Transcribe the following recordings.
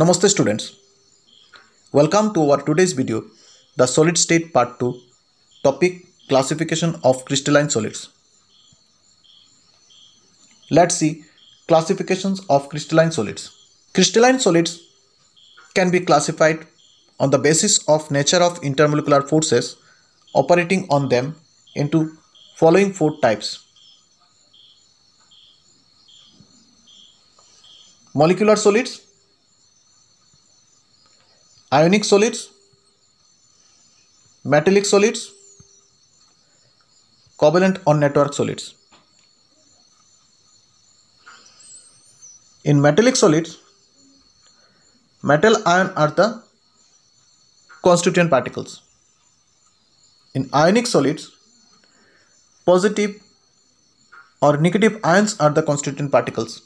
Namaste students, welcome to our today's video, the solid state part 2, topic classification of crystalline solids. Let's see classifications of crystalline solids. Crystalline solids can be classified on the basis of nature of intermolecular forces operating on them into following four types. Molecular solids, ionic solids, metallic solids, covalent or network solids. In metallic solids, metal ion are the constituent particles. In ionic solids, positive or negative ions are the constituent particles.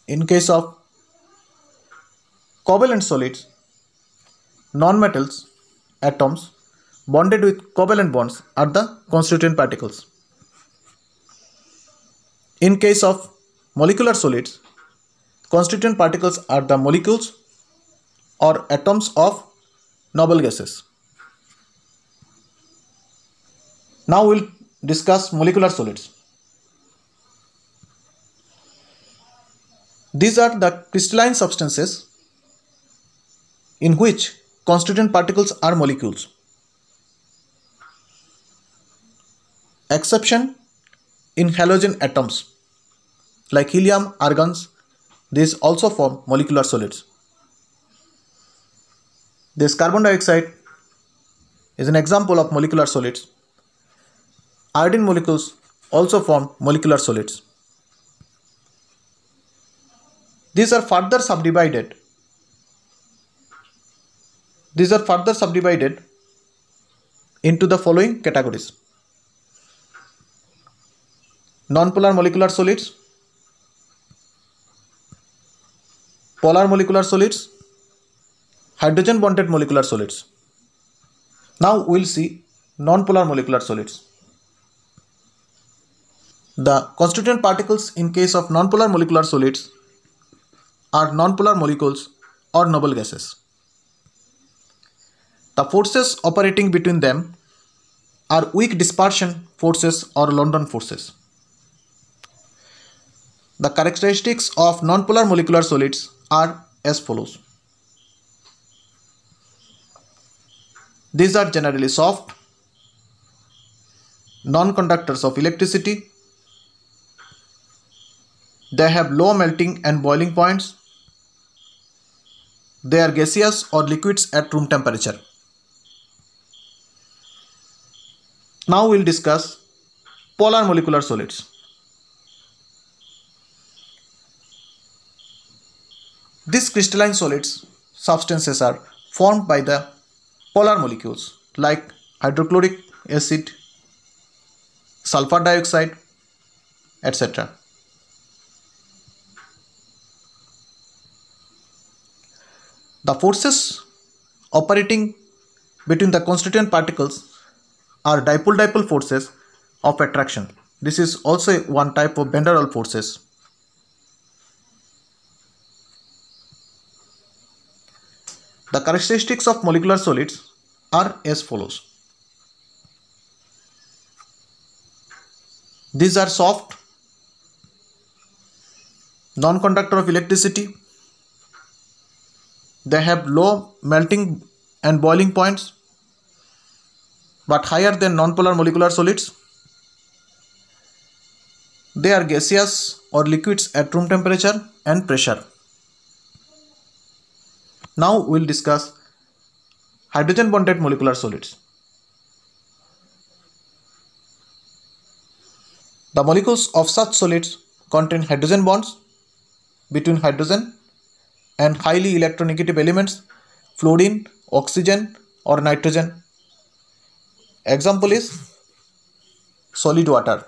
In case of covalent solids, nonmetals, atoms bonded with covalent bonds are the constituent particles. In case of molecular solids, constituent particles are the molecules or atoms of noble gases. Now we'll discuss molecular solids. These are the crystalline substances in which constituent particles are molecules. Exception in halogen atoms like helium, argons, these also form molecular solids. This carbon dioxide is an example of molecular solids. Iodine molecules also form molecular solids. These are further subdivided into the following categories: nonpolar molecular solids, polar molecular solids, hydrogen bonded molecular solids. Now we will see nonpolar molecular solids. The constituent particles in case of nonpolar molecular solids are nonpolar molecules or noble gases. The forces operating between them are weak dispersion forces or London forces. The characteristics of nonpolar molecular solids are as follows. These are generally soft, non-conductors of electricity. They have low melting and boiling points. They are gaseous or liquids at room temperature. Now we will discuss polar molecular solids. These crystalline solids substances are formed by the polar molecules like hydrochloric acid, sulfur dioxide, etc. The forces operating between the constituent particles are dipole-dipole forces of attraction. This is also one type of van der Waals forces. The characteristics of molecular solids are as follows. These are soft, non-conductor of electricity. They have low melting and boiling points but higher than nonpolar molecular solids. They are gaseous or liquids at room temperature and pressure. Now we will discuss hydrogen bonded molecular solids. The molecules of such solids contain hydrogen bonds between hydrogen and highly electronegative elements, fluorine, oxygen or nitrogen. Example is solid water.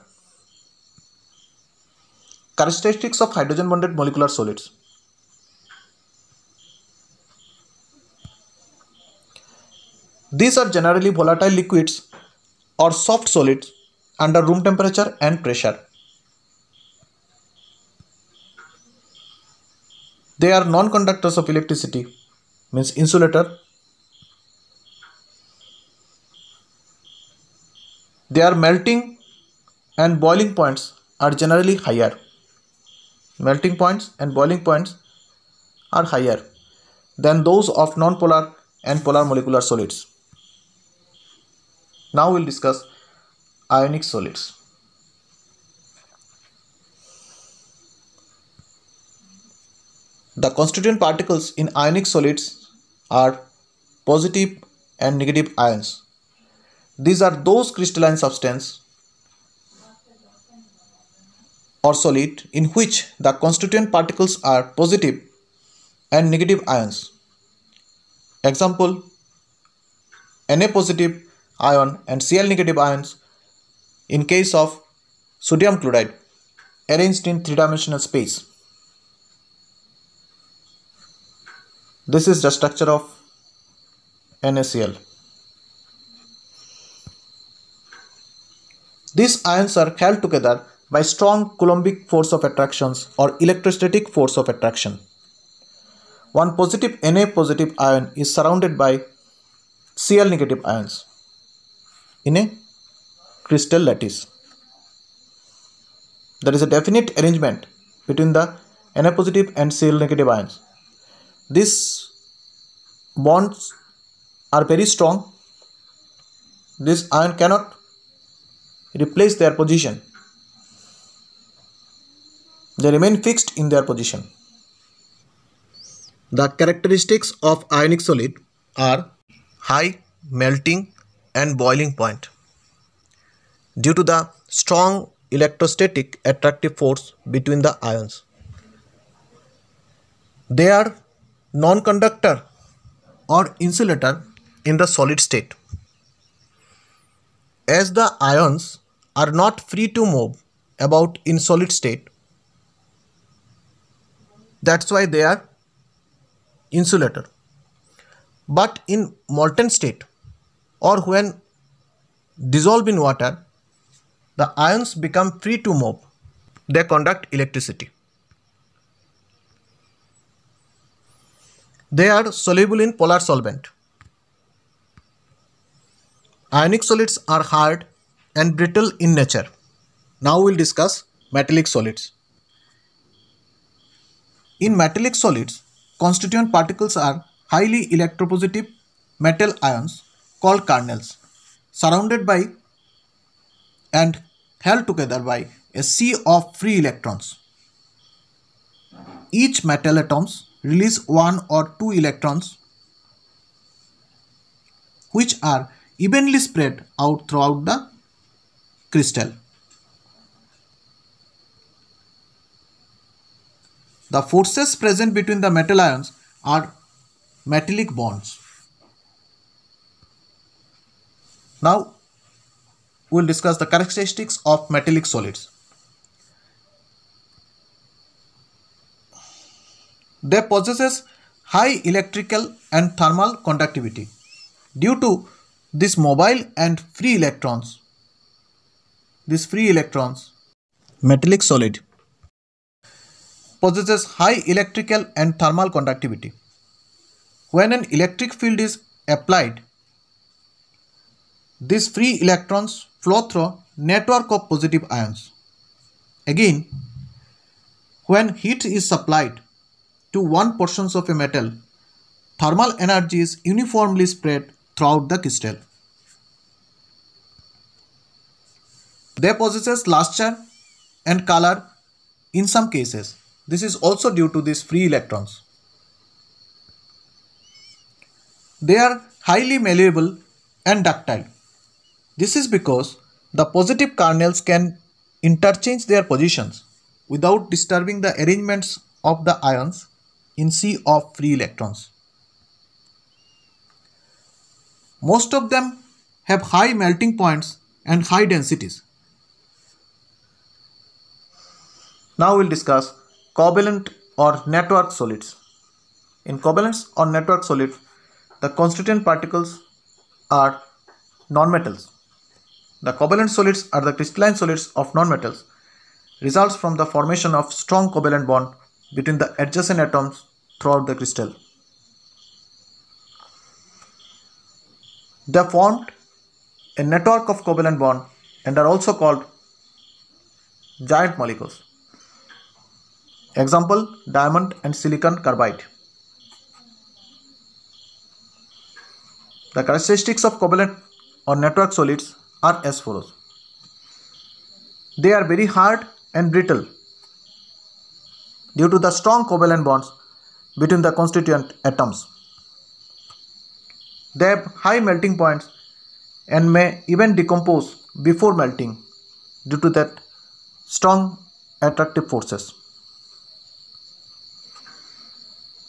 Characteristics of hydrogen bonded molecular solids. These are generally volatile liquids or soft solids under room temperature and pressure. They are non-conductors of electricity, means insulator. Their melting and boiling points are generally higher. Melting points and boiling points are higher than those of non-polar and polar molecular solids. Now we'll discuss ionic solids. The constituent particles in ionic solids are positive and negative ions. These are those crystalline substances or solid in which the constituent particles are positive and negative ions. Example, Na positive ion and Cl negative ions in case of sodium chloride arranged in three-dimensional space. This is the structure of NaCl. These ions are held together by strong Coulombic force of attractions or electrostatic force of attraction. One positive Na positive ion is surrounded by Cl negative ions in a crystal lattice. There is a definite arrangement between the Na positive and Cl negative ions. These bonds are very strong. This ion cannot replace their position. They remain fixed in their position. The characteristics of ionic solid are high melting and boiling point due to the strong electrostatic attractive force between the ions. They are non-conductor or insulator in the solid state. As the ions are not free to move about in solid state, that's why they are insulator. But in molten state or when dissolved in water, the ions become free to move. They conduct electricity. They are soluble in polar solvent. Ionic solids are hard and brittle in nature. Now we'll discuss metallic solids. In metallic solids, constituent particles are highly electropositive metal ions called kernels, surrounded by and held together by a sea of free electrons. Each metal atoms release one or two electrons which are evenly spread out throughout the crystal. The forces present between the metal ions are metallic bonds. Now we'll discuss the characteristics of metallic solids. They possess high electrical and thermal conductivity. Due to this mobile and free electrons, metallic solid possesses high electrical and thermal conductivity. When an electric field is applied, these free electrons flow through network of positive ions. Again, when heat is supplied to one portion of a metal, thermal energy is uniformly spread throughout the crystal. They possess luster and color in some cases. This is also due to these free electrons. They are highly malleable and ductile. This is because the positive kernels can interchange their positions without disturbing the arrangements of the ions in sea of free electrons. Most of them have high melting points and high densities. Now we'll discuss covalent or network solids. In covalent or network solid, the constituent particles are nonmetals. The covalent solids are the crystalline solids of nonmetals, results from the formation of strong covalent bond between the adjacent atoms throughout the crystal. They formed a network of covalent bonds and are also called giant molecules. Example, diamond and silicon carbide. The characteristics of covalent or network solids are as follows. They are very hard and brittle due to the strong covalent bonds between the constituent atoms. They have high melting points and may even decompose before melting due to that strong attractive forces.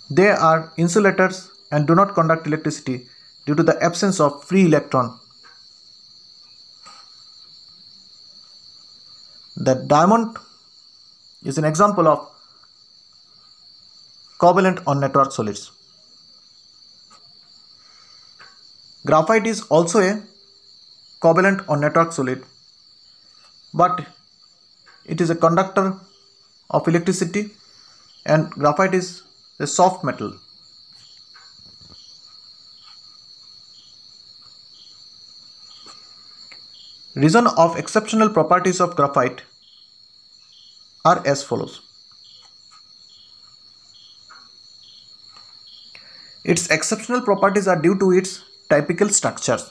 They are insulators and do not conduct electricity due to the absence of free electron. The diamond is an example of covalent or network solids. Graphite is also a covalent or network solid, but it is a conductor of electricity and graphite is a soft metal. Reason of exceptional properties of graphite are as follows. Its exceptional properties are due to its typical structures.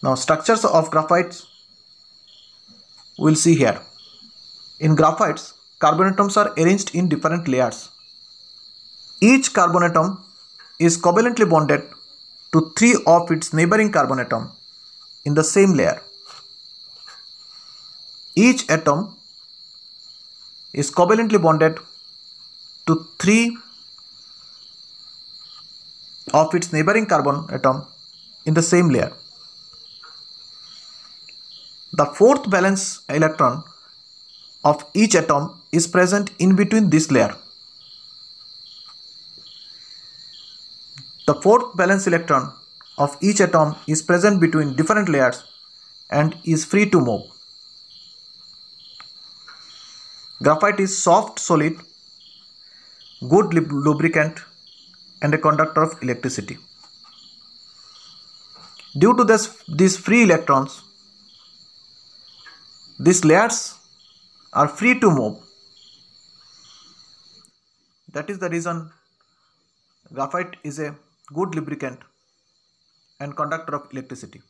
Now, structures of graphites we will see here. In graphites, carbon atoms are arranged in different layers. Each carbon atom is covalently bonded to 3 of its neighboring carbon atom in the same layer. Each atom is covalently bonded to 3 of its neighboring carbon atom in the same layer. The 4th valence electron of each atom is present in between this layer. The 4th valence electron of each atom is present between different layers and is free to move. Graphite is soft solid, good lubricant and a conductor of electricity. Due to these free electrons, these layers are free to move. That is the reason graphite is a good lubricant and conductor of electricity.